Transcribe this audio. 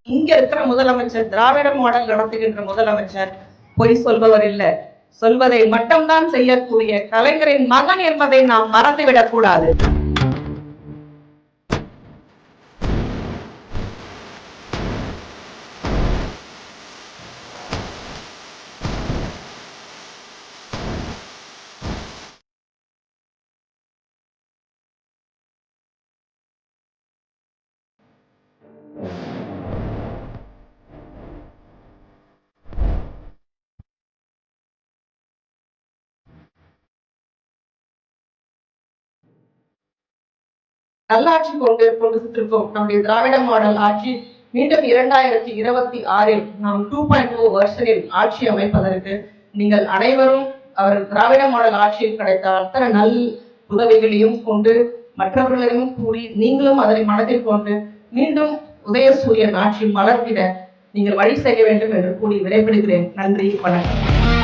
இங்க இருக்கிற முதலமைச்சர், திராவிட மாடல் நடத்துகின்ற முதலமைச்சர் பொய் சொல்பவர் இல்ல, சொல்வதை மட்டும்தான் செய்யக்கூடிய கலைஞரின் மகன் என்பதை நாம் மறந்துவிடக் கூடாது. நல்லாட்சி கொண்டு சென்றிருக்கோம். நம்முடைய திராவிட மாடல் ஆட்சி மீண்டும் 2026 நாம் 2.0 வருஷனில் ஆட்சி அமைப்பதற்கு நீங்கள் அனைவரும் அவர் திராவிட மாடல் ஆட்சியில் கிடைத்த அத்தனை நல் உதவிகளையும் கொண்டு மற்றவர்களையும் கூறி நீங்களும் அதனை மனதில் கொண்டு மீண்டும் உதயசூரியன் ஆட்சி மலர்ந்திட நீங்கள் வழி செய்ய வேண்டும் என்று கூறி விடைபெறுகிறேன். நன்றி, வணக்கம்.